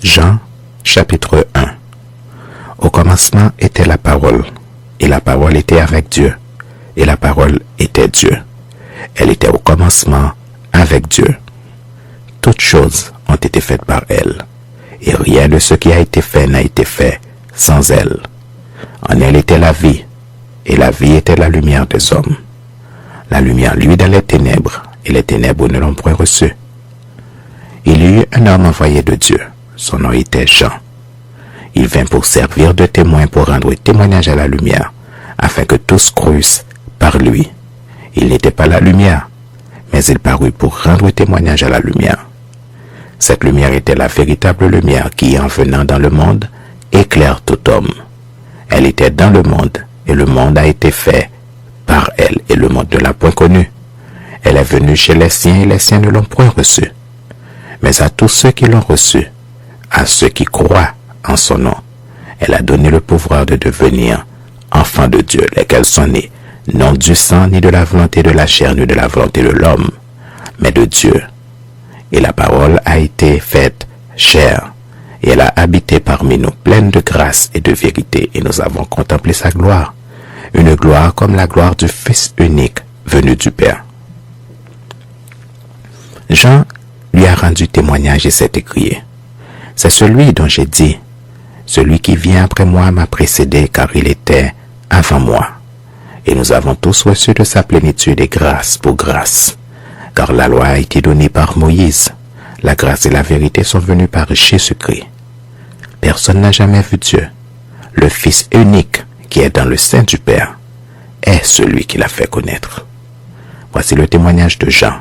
Jean, chapitre 1. Au commencement était la parole, et la parole était avec Dieu, et la parole était Dieu. Elle était au commencement avec Dieu. Toutes choses ont été faites par elle, et rien de ce qui a été fait n'a été fait sans elle. En elle était la vie, et la vie était la lumière des hommes. La lumière luit dans les ténèbres, et les ténèbres ne l'ont point reçue. Il y eut un homme envoyé de Dieu. Son nom était Jean. Il vint pour servir de témoin pour rendre témoignage à la lumière, afin que tous crussent par lui. Il n'était pas la lumière, mais il parut pour rendre témoignage à la lumière. Cette lumière était la véritable lumière qui, en venant dans le monde, éclaire tout homme. Elle était dans le monde, et le monde a été fait par elle, et le monde ne l'a point connue. Elle est venue chez les siens, et les siens ne l'ont point reçue. Mais à tous ceux qui l'ont reçue, à ceux qui croient en son nom, elle a donné le pouvoir de devenir enfants de Dieu, lesquels sont nés, non du sang, ni de la volonté de la chair, ni de la volonté de l'homme, mais de Dieu. Et la parole a été faite chair, et elle a habité parmi nous, pleine de grâce et de vérité, et nous avons contemplé sa gloire, une gloire comme la gloire du Fils unique venu du Père. Jean lui a rendu témoignage et s'est écrié: c'est celui dont j'ai dit, celui qui vient après moi m'a précédé, car il était avant moi. Et nous avons tous reçu de sa plénitude et grâce pour grâce. Car la loi a été donnée par Moïse, la grâce et la vérité sont venues par Jésus-Christ. Personne n'a jamais vu Dieu. Le Fils unique qui est dans le sein du Père est celui qui l'a fait connaître. Voici le témoignage de Jean.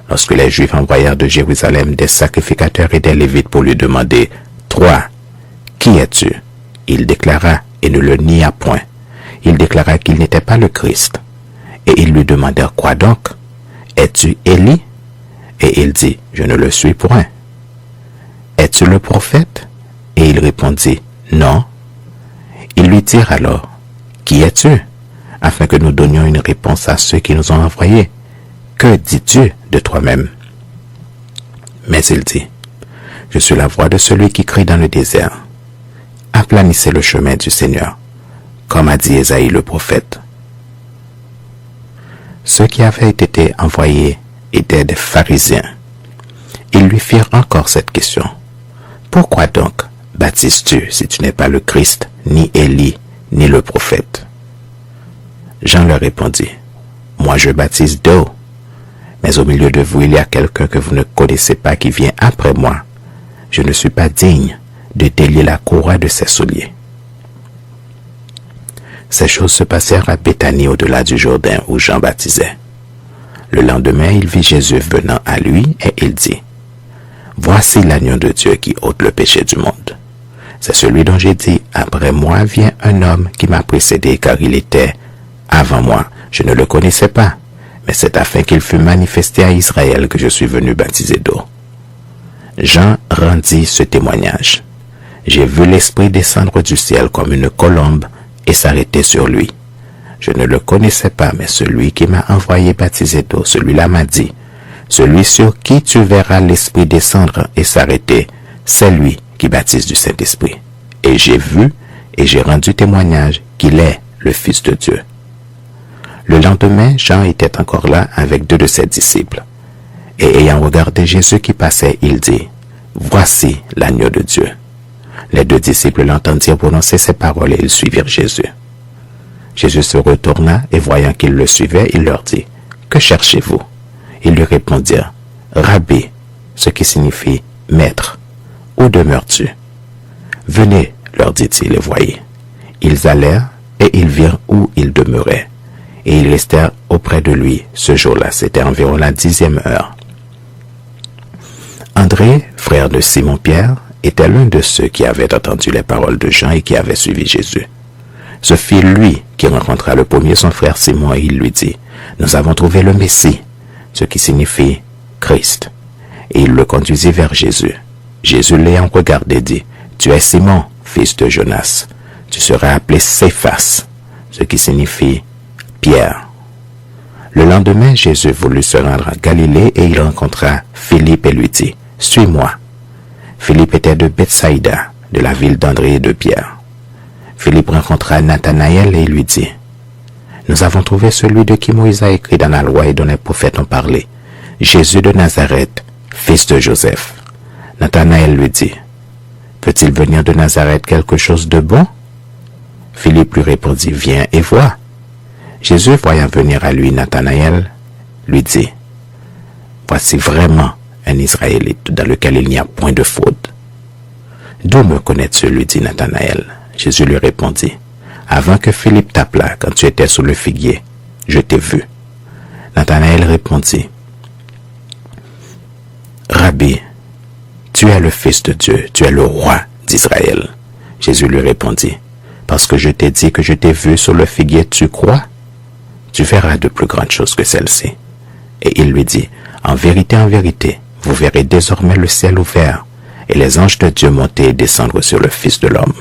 Lorsque les Juifs envoyèrent de Jérusalem des sacrificateurs et des Lévites pour lui demander: toi, qui es-tu? Il déclara, et ne le nia point, il déclara qu'il n'était pas le Christ. Et ils lui demandèrent: quoi donc? Es-tu Élie? Et il dit: je ne le suis point. Es-tu le prophète? Et il répondit: non. Ils lui dirent alors: qui es-tu? Afin que nous donnions une réponse à ceux qui nous ont envoyés. Que dis-tu de toi-même? Mais il dit: je suis la voix de celui qui crie dans le désert: aplanissez le chemin du Seigneur, comme a dit Ésaïe le prophète. Ceux qui avaient été envoyés étaient des pharisiens. Ils lui firent encore cette question: pourquoi donc baptises-tu si tu n'es pas le Christ, ni Élie, ni le prophète? Jean leur répondit: moi je baptise d'eau, mais au milieu de vous il y a quelqu'un que vous ne connaissez pas qui vient après moi. Je ne suis pas digne de délier la courroie de ses souliers. Ces choses se passèrent à Béthanie, au-delà du Jourdain, où Jean baptisait. Le lendemain, il vit Jésus venant à lui, et il dit: voici l'agneau de Dieu qui ôte le péché du monde. C'est celui dont j'ai dit: après moi vient un homme qui m'a précédé, car il était avant moi. Je ne le connaissais pas, mais c'est afin qu'il fût manifesté à Israël que je suis venu baptiser d'eau. Jean rendit ce témoignage: j'ai vu l'Esprit descendre du ciel comme une colombe et s'arrêter sur lui. Je ne le connaissais pas, mais celui qui m'a envoyé baptiser d'eau, celui-là m'a dit: celui sur qui tu verras l'Esprit descendre et s'arrêter, c'est lui qui baptise du Saint-Esprit. Et j'ai vu et j'ai rendu témoignage qu'il est le Fils de Dieu. Le lendemain, Jean était encore là avec 2 de ses disciples. Et ayant regardé Jésus qui passait, il dit: voici l'agneau de Dieu. Les 2 disciples l'entendirent prononcer ces paroles et ils suivirent Jésus. Jésus se retourna et voyant qu'ils le suivaient, il leur dit: que cherchez-vous? Ils lui répondirent: Rabbi, ce qui signifie maître, où demeures-tu? Venez, leur dit-il, et voyez. Ils allèrent et ils virent où il demeurait. Et ils restèrent auprès de lui ce jour-là. C'était environ la 10e heure. André, frère de Simon-Pierre, était l'un de ceux qui avaient entendu les paroles de Jean et qui avaient suivi Jésus. Ce fut lui qui rencontra le premier son frère Simon et il lui dit: nous avons trouvé le Messie, ce qui signifie Christ. Et il le conduisit vers Jésus. Jésus l'ayant regardé dit: tu es Simon, fils de Jonas. Tu seras appelé Céphas, ce qui signifie Pierre. Le lendemain, Jésus voulut se rendre à Galilée et il rencontra Philippe et lui dit: suis-moi. Philippe était de Bethsaïda, de la ville d'André et de Pierre. Philippe rencontra Nathanaël et lui dit, « Nous avons trouvé celui de qui Moïse a écrit dans la loi et dont les prophètes ont parlé, Jésus de Nazareth, fils de Joseph. » Nathanaël lui dit, « Peut-il venir de Nazareth quelque chose de bon ?» Philippe lui répondit, « Viens et vois. » Jésus, voyant venir à lui Nathanaël, lui dit, « Voici vraiment un Israélite dans lequel il n'y a point de faute. » « D'où me connais-tu » lui dit Nathanaël. Jésus lui répondit, « Avant que Philippe t'appelât, quand tu étais sous le figuier, je t'ai vu. » Nathanaël répondit, « Rabbi, tu es le Fils de Dieu, tu es le roi d'Israël. » Jésus lui répondit, « Parce que je t'ai dit que je t'ai vu sur le figuier, tu crois? Tu verras de plus grandes choses que celles-ci. » Et il lui dit, « En vérité, vous verrez désormais le ciel ouvert, et les anges de Dieu monter et descendre sur le Fils de l'homme. »